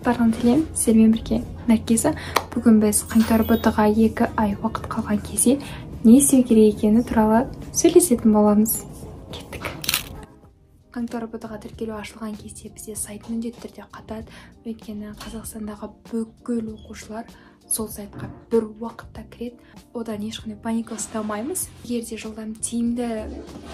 барлығын тілеймін. Сіздермен бірге Наргиза. Бүгін біз қаңтар БТ-ға 2 ай уақыт қалған кезде не істеу керек екені туралы сөйлесетін боламыз. Кеттік. Қаңтар БТ-ға тіркелу ашылған кезде бізде сайт міндетті түрде қатады. Өйткені Қазақстандағы бүкіл оқушылар сол сайтқа бір уақытта кіреді. Одан ешқандай паника ұстамаймыз. Егер де жылдам тиімді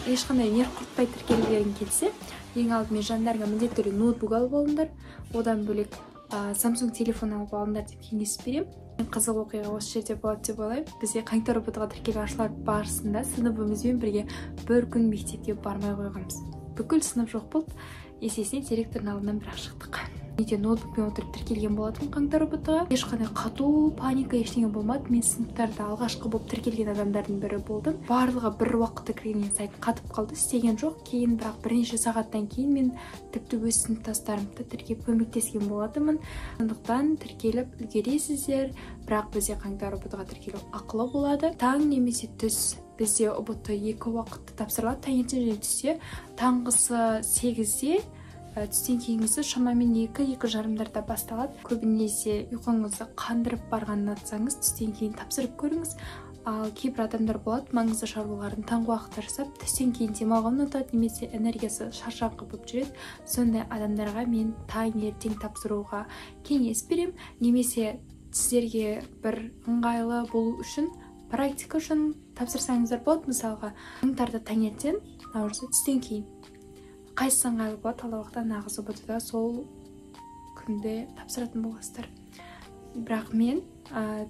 ешқандай нерв құртпай тіркелген келсе, ең алдымен жандарға міндетті түрде ноутбук алып алыңдар. Одан бөлек Samsung телефон алып алыңдар деп кеңес беремін. Қызық оқиға осы жерде болады деп ойлаймын. Бізде қаңтар БТ-ға тіркелу ашылар барысында сыныбымызбен бірге бір күн мектепке бармай қойғанбыз. Бүкіл сынып жоқ болды. Есесіне директордың алдынан бірақ шықтық. Менде ноутбукпен отырып тіркелген болатын қаңтар БТ-ға. Ешқандай қату, паника ештеңе болмады. Мен сыныптарда алғашқы болып тіркелген адамдардың бірі болдым. Барлығы бір уақытта кіргеннен сайт қатып қалды, істеген жоқ. Кейін бірақ бірнеше сағаттан кейін мен тіпті өз сыныптастарымды тіркеп көмектескен болатынмын. Сондықтан тіркеліп үлгересіздер. Бірақ бізде қаңтар БТ-ға тіркелу ақылы болады. Таң немесе түс. Бізде УБТ 2 уақытта тапсырылады. Таңертең және түсте. Таңғысы 8-де, түстен кейінгісі шамамен 2-2:30 басталады. Көбінесе ұйқыңызды қандырып барғанын атсаңыз, түстен кейін тапсырып көріңіз. Ал кейбір адамдар болады, маңызды шаруаларын таңғы уақытта жасап, түстен кейін демалғанын ұнатады, немесе энергиясы шаршаңқы болып жүреді. Сондай адамдарға мен таңертең тапсыруға кеңес беремін. Немесе сіздерге бір ыңғайлы болу үшін, практика үшін тапсырсаңыздар болады. Мысалға, қаңтарда таңертең, наурызда түстен кейін. Қайсысы ыңғайлы болады, алда нағыз УБТ-да сол күнде тапсыратын боласыздар. Бірақ мен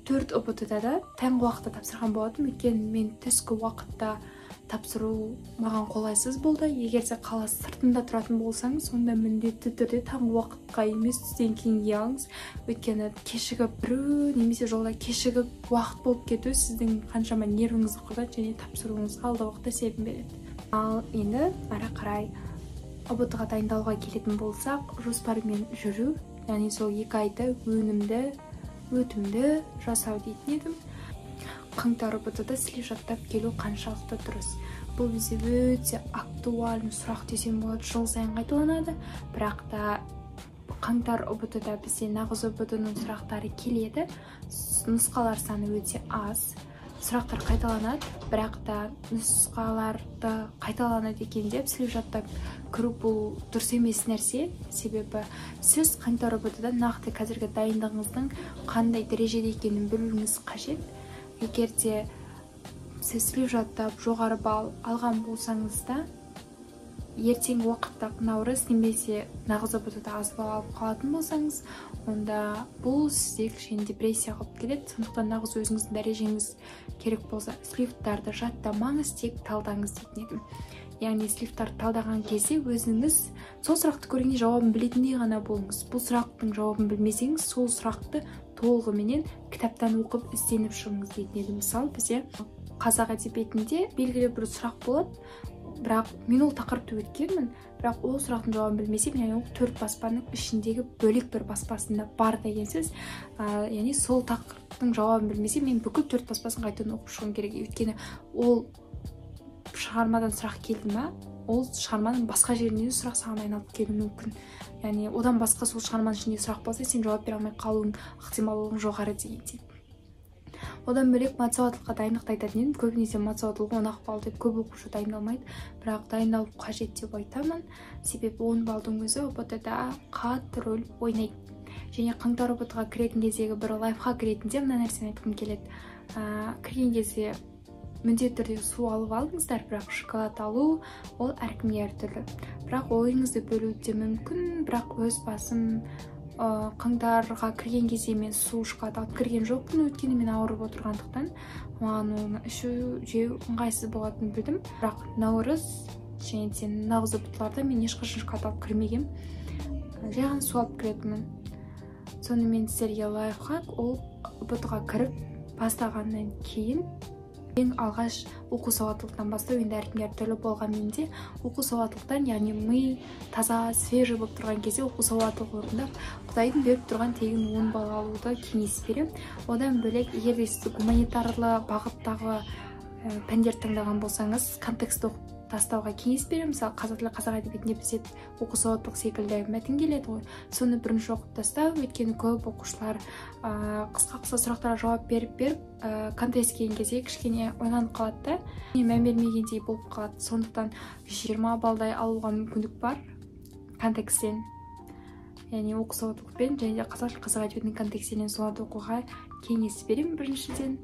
4 УБТ-да да таңғы уақытта тапсырған болатым. Өйткені мен түскі уақытта тапсыру маған қолайсыз болды. Егер де қала сыртында тұратын болсаңыз, сонда міндетті түрде таңғы уақытқа емес түстен кейінге алыңыз. Өйткені кешігіп біреу немесе жолда кешігіп уақыт болып кету сіздің қаншама нервіңізді құртады және тапсыруыңызға алда уақытта себеп береді. Ал енді ары қарай УБТ-ға дайындалуға келетін болсақ, жоспармен жүру, яғни сол 2 айда өтімді жасау дейтін едім. Қаңтар УБТ-да слив жаттап келу қаншалықты дұрыс? Бұл бізде өте актуальны сұрақ десем болады, жыл сайын қайталанады. Бірақ та қаңтар УБТ-да бізде нағыз УБТ-ның сұрақтары келеді. Нұсқалар саны өте аз. Сұрақтар қайталанады, бірақ та нұсқаларды қайталанады екен деп слив жаттап кіру бұл дұрыс емес нәрсе. Себебі сіз қаңтар УБТ-да нақты қазіргі дайындығыңыздың қандай дәрежеде екенін білуіңіз қажет. Егер де сіз слив жаттап жоғары балл алған болсаңыз да, ертеңгі уақытта наурыз немесе нағыз УБТ-да аз балл алып қалатын болсаңыз, онда бұл сізде кішкене депрессия қылып келеді. Сондықтан нағыз өзіңіздің дәрежеңіз керек болса, сливтарды жаттамаңыз, тек талдаңыз дейтін едім. Яғни сливтарды талдаған кезде өзіңіз сол сұрақты көргенде жауабын білетіндей ғана болыңыз. Бұл сұрақтың жауабын білмесеңіз, сол сұрақты толығыменен кітаптан оқып ізденіп шығыңыз дейтін едім. Мысалы, бізде қазақ әдебиетінде белгілі бір сұрақ болады. Бірақ мен ол тақырыпты өткенмін, бірақ ол сұрақтың жауабын білмесем, яғни ол 4 баспаның ішіндегі бөлек бір баспасында бар дегенсіз. Яғни сол тақырыптың жауабын білмесем, мен бүкіл 4 баспасын қайтадан оқып шығуым керек. Өйткені ол шығармадан сұрақ келді ма, ол шығарманың басқа жерінен сұрақ саған айналып келуі мүмкін. Яғни одан басқа сол шығарманың ішінде сұрақ болса, сен жауап бере алмай қалуың ықтималдығың жоғары дегендей. Одан бөлек матсауаттылыққа дайындықты айтатын едім. Көбінесе матсауаттылық 10 балл деп көп оқушы дайындалмайды, бірақ дайындалу қажет деп айтамын. Себебі 10 балдың өзі УБТ-да қатты рөл ойнайды. Және қаңтар УБТ-ға кіретін кездегі бір лайфхак ретінде мына нәрсені айтқым келеді. Кірген кезде міндетті түрде су алып алыңыздар, бірақ шоколад алу ол әркімге әртүрлі. Бірақ ойыңызды бөлуі де мүмкін, бірақ өз басым қаңтарға кірген кезде мен су шоколад алып кірген жоқпын, өйткені мен ауырып отырғандықтан маған оны ішу жеу ыңғайсыз болатынын білдім. Бірақ наурыз және де нағыз УБТ-ларда мен ешқашан шоколад алып кірмегем, жай ғана су алып кіретінмін. Сонымен сіздерге лайфхак, ол УБТ-ға кіріп бастағаннан кейін ең алғаш оқу сауаттылықтан бастау, енді әркімге әртүрлі болған менде оқу сауаттылықтан, яғни ми таза, свежий болып тұрған кезде оқу сауаттылық орындап, Құдайдың беріп тұрған тегін 10 балл алуды кеңес беремін. Одан бөлек, егер де сіз гуманитарлы бағыттағы пәндер таңдаған болсаңыз, контекст оқып тастауға кеңес беремін. Мысалы қазақ тілі қазақ әдебиетінде бізде оқу сауаттылық секілді мәтін келеді ғой, соны бірінші оқып тастау. Өйткені көп оқушылар қысқа сұрақтарға жауап беріп контест келген кезде кішкене ойланып қалады да, мән бермегендей болып қалады. Сондықтан 20 балдай алуға мүмкіндік бар контексттен, яғни оқу сауаттылықпен және қазақ әдебиетінің контекстінен соларды оқуға кеңес беремін біріншіден.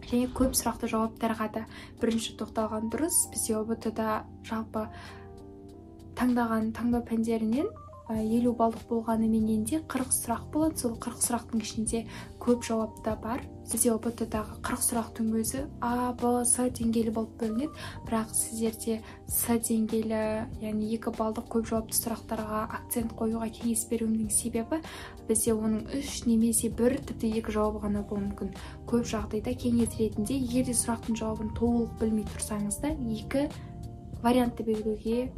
Және көп сұрақты жауаптарға да бірінші тоқталған дұрыс. Бізде ұбт-да жалпы таңдау пәндерінен 50 балдық болғанымен де 40 сұрақ болады. Сол 40 сұрақтың ішінде көп жауапта бар. Сізде ұбт-дағы 40 сұрақтың өзі А, Б, С деңгейлі болып бөлінеді. Бірақ сіздерде С деңгейлі, яғни 2 балдық көп жауапты сұрақтарға акцент қоюға кеңес беруімнің себебі, бізде оның 3 немесе 1 тіпті 2 жауабы ғана болуы мүмкін. Көп жағдайда кеңес ретінде, егер де сұрақтың жауабын толық білмей тұрсаңыз да, 2 вариантты белгілеуге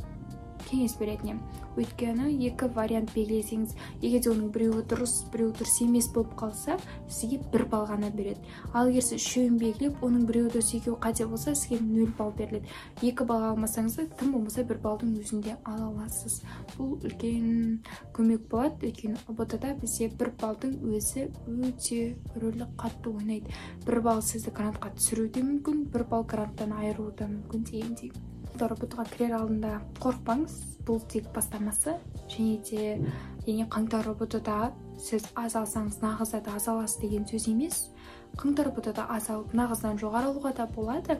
кеңес беретін. Өйткені 2 вариант белгілесеңіз, егер де оның біреуі дұрыс емес болып қалса, сізге 1 балл ғана береді. Ал егер сіз 3-ін белгілеп, оның біреуі дұрыс екеуі қате болса, сізге 0 балл беріледі. 2 балл алмасаңыз да, тым болмаса 1 баллдың өзінде ала аласыз. Бұл үлкен көмек болады. Өйткені ұбт-да бізде 1 баллдың өзі өте рөлі қатты ойнайды. 1 балл сізді грантқа түсіруі де мүмкін, 1 балл гранттан айыруы да мүмкін дегендей. ұбт-ға кірер алдында қорықпаңыз, бұл тек бастамасы. Және де қаңтар ұбт-да сіз аз алсаңыз нағызда аз аласыз деген сөз емес. Қаңтар ұбт-да аз алып нағыздан жоғары алуға да болады.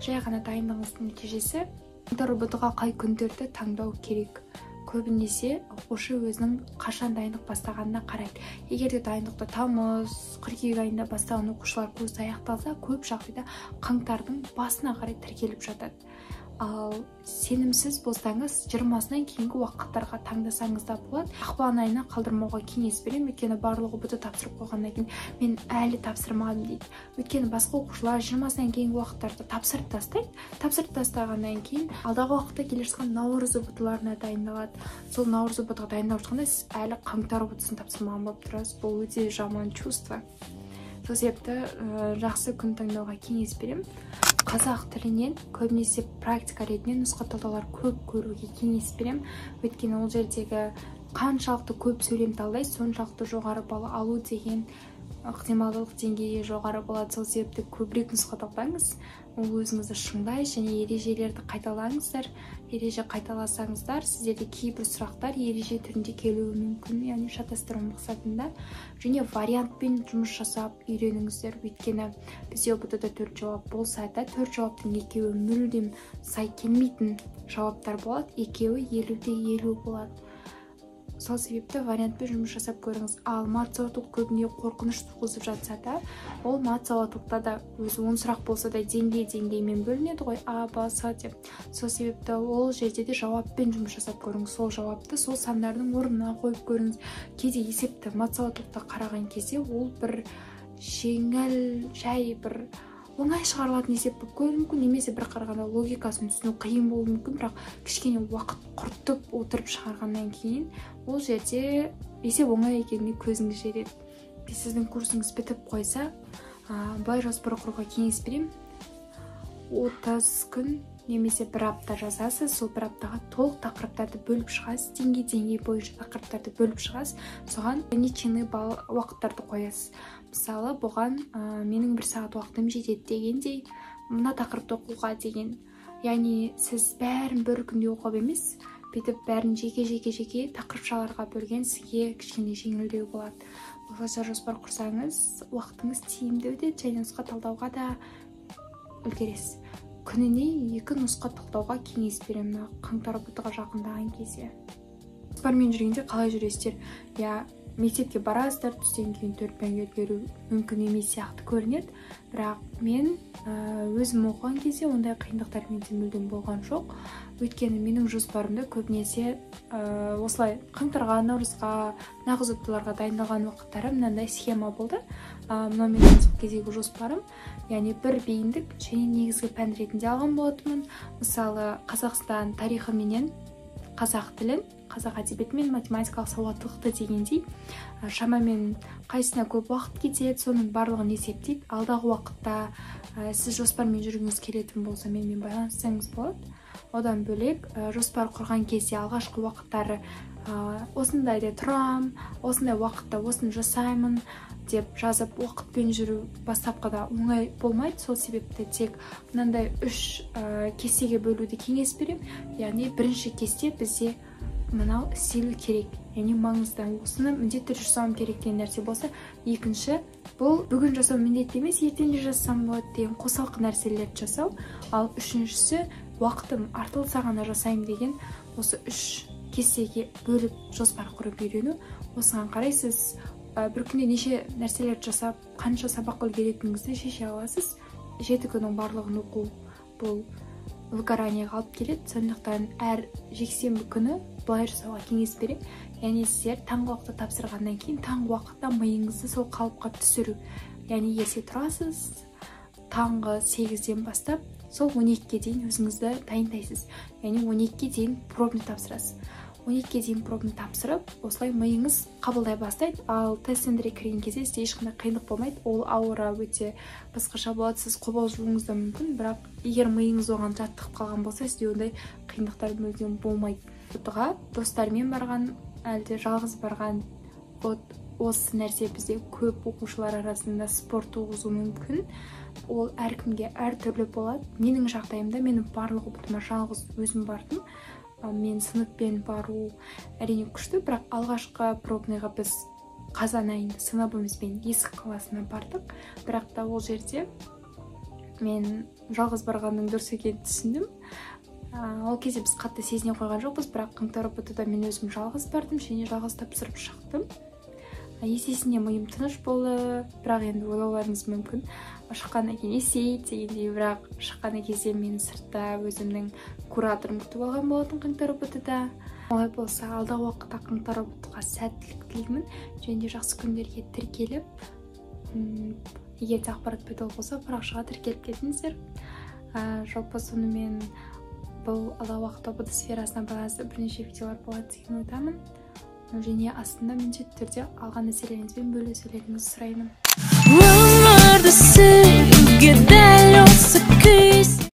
Жай ғана дайындығыңыздың нәтижесі. Қаңтар ұбт-ға қай күндерді таңдау керек? Көбінесе оқушы өзінің қашан дайындық бастағанына қарайды. Егер де дайындықты тамыз, қыркүйек айында бастаған оқушылар курсы аяқталса, көп жағдайда қаңтардың басына қарай тіркеліп жатады. Ал сенімсіз болсаңыз, 20-сынан кейінгі уақыттарға таңдасаңыз да болады. Ақпан айына қалдырмауға кеңес беремін, өйткені барлығы ұбт тапсырып қойғаннан кейін мен әлі тапсырмадым дейді. Өйткені басқа оқушылар 20-сынан кейінгі уақыттарды тапсырып тастайды. Тапсырып тастағаннан кейін алдағы уақытта келе жатқан наурыз ұбт-ларына дайындалады. Сол наурыз ұбт-ға дайындалып жатқанда сіз әлі қаңтар ұбт-сын тапсырмаған болып тұрасыз. Бұл өте жаман чувство. Сол себепті жақсы күн таңдауға кеңес беремін. Қазақ тілінен көбінесе практика ретінде нұсқа талдаулар көп көруге кеңес беремін. Өйткені ол жердегі қаншалықты көп сөйлем талдайсыз, соншалықты жоғары балл алу деген ықтималдылық деңгейі жоғары болады. Сол себепті көбірек нұсқа талдаңыз. Ол өзіңізді шыңдай және ережелерді қайталаңыздар. Ереже қайталасаңыздар, сіздерде кейбір сұрақтар ереже түрінде келуі мүмкін, яғни шатастыру мақсатында. Және вариантпен жұмыс жасап үйреніңіздер. Өйткені бізде ұбт-да 4 жауап болса да, 4 жауаптың екеуі мүлдем сай келмейтін жауаптар болады, екеуі 50-де 50 болады. Сол себепті вариантпен жұмыс жасап көріңіз. Ал матсауаттылық көбіне қорқыныш туғызып жатса да, ол матсауаттылықта да өзі 10 сұрақ болса да деңгеймен бөлінеді ғой, А, Б, С деп. Сол себепті ол жерде де жауаппен жұмыс жасап көріңіз. Сол жауапты сол сандардың орнына қойып көріңіз. Кейде есепті матсауаттылықта қараған кезде ол бір жеңіл, жай бір оңай шығарылатын есеп болып көрінуі мүмкін, немесе бір қарағанда логикасын түсіну қиын болуы мүмкін, бірақ кішкене уақыт құртып отырып шығарғаннан кейін ол жерде есеп оңай екеніне көзіңіз жетеді. Сіздің курсыңыз бітіп қойса, былай жоспар құруға кеңес беремін. 30 күн немесе 1 апта жазасыз, сол 1 аптаға толық тақырыптарды бөліп шығасыз, деңгей бойынша тақырыптарды бөліп шығасыз, соған ограниченный уақыттарды қоясыз. Мысалы, бұған менің 1 сағат уақытым жетеді дегендей, мына тақырыпты оқуға деген. Яғни сіз бәрін бір күнде оқып емес, бүйтіп бәрін жеке тақырыпшаларға бөлген сізге кішкене жеңілдеу болады. Осылайша жоспар құрсаңыз, уақытыңыз тиімді өтеді және нұсқа талдауға да үлгересіз. Күніне 2 нұсқа талдауға кеңес беремін, қаңтар ұбт-ға жақындаған кезде. Жоспармен жүргенде қалай жүресіздер? Мектепке барасыздар, түстен кейін 4 пәнге үлгеру мүмкін емес сияқты көрінеді, бірақ мен өзім оқыған кезде ондай қиындықтар менде мүлдем болған жоқ. Өйткені менің жоспарымда көбінесе осылай қаңтарға, наурызға, нағыз ұбт-ларға дайындалған уақыттары мынандай схема болды. Мынау менің кездегі жоспарым, яғни бір бейіндік және негізгі пән ретінде алған болатынмын. Мысалы, Қазақстан тарихы менен қазақ тілін, қазақ әдебиеті мен математикалық сауаттылықты дегендей, шамамен қайсына көп уақыт кетеді, соның барлығын есептейді. Алдағы уақытта сіз жоспармен жүргіңіз келетін болса, менімен байланыссаңыз болады. Одан бөлек жоспар құрған кезде алғашқы уақыттары осындайда тұрам, осындай уақытта осыны жасаймын деп жазып уақытпен жүру бастапқыда оңай болмайды. Сол себепті тек мынандай 3 кестеге бөлуді кеңес беремін. Яғни бірінші кесте бізде мынау істелу керек, яғни маңызды, осыны міндетті жасауым керек деген нәрсе болса, екінші бұл бүгін жасау міндетті емес, ертең де жасасам болады деген қосалқы нәрселерді жасау, ал үшіншісі уақытым артылса ғана жасаймын деген осы 3 кестеге бөліп жоспар құрып үйрену. Осыған қарай сіз бір күнде неше нәрселерді жасап, қанша сабақ үлгеретініңізді шеше аласыз. 7 күннің барлығын оқу бұл выгоранияға алып келеді. Сондықтан әр жексенбі күні былай жасауға кеңес беремін. Яғни сіздер таңғы уақытта тапсырғаннан кейін таңғы уақытта миыңызды сол қалыпқа түсіру. Яғни ерте тұрасыз, таңғы 8-ден бастап сол 12-ге дейін өзіңізді дайындайсыз. Яғни 12-ге дейін пробный тапсырасыз. 12-ге дейін пробный тапсырып, осылай миыңыз қабылдай бастайды. Ал тест-центрге кірген кезде сізде ешқандай қиындық болмайды. Ол ауыра өте басқаша болады, сіз қобалжуыңыз да мүмкін, бірақ егер миыңыз оған жаттығып қалған болса, сізде ондай қиындықтар мүлдем болмайды. Отыға достармен барған, әлде жалғыз барған, осы нәрсе бізде көп оқушылар арасында спорт туғызуы мүмкін. Ол әркімге әртүрлі болады. Менің жағдайымда менің барлық ұбытыма жалғыз өзім бардым. Мен сыныппен бару әрине күшті, бірақ алғашқы пробныйға біз қазан айында сыныбымызбен Есік қаласына бардық. Бірақ та ол жерде мен жалғыз барғанның дұрыс екенін түсіндім. Ол кезде біз қатты сезіне қойған жоқпыз, бірақ қаңтар ұбытыда мен өзім жалғыз бардым, және жалғыз тапсырып шықтым. Есесіне миым тыныш болды, бірақ енді ойлауларыңыз мүмкін. Шыққаннан кейін есейді дегендей, бірақ шыққаннан кезде мен сыртта өзімнің кураторым күтіп алған болатын қаңтар ұбытыда. Олай болса, алдағы уақытта қаңтар ұбытыға сәттілік тілеймін, және жақсы күндерге тіркеліп, егер де ақпарат пайдалы болса, парақшаға тіркеліп кетіңіздер. Жалпы сонымен бұл алдағы уақытта ұбыты сферасына байланысты бірнеше видеолар болады деген ойдамын. Және астында міндетті түрде алған мәселелеріңізбен бөлісулеріңізді сұраймын.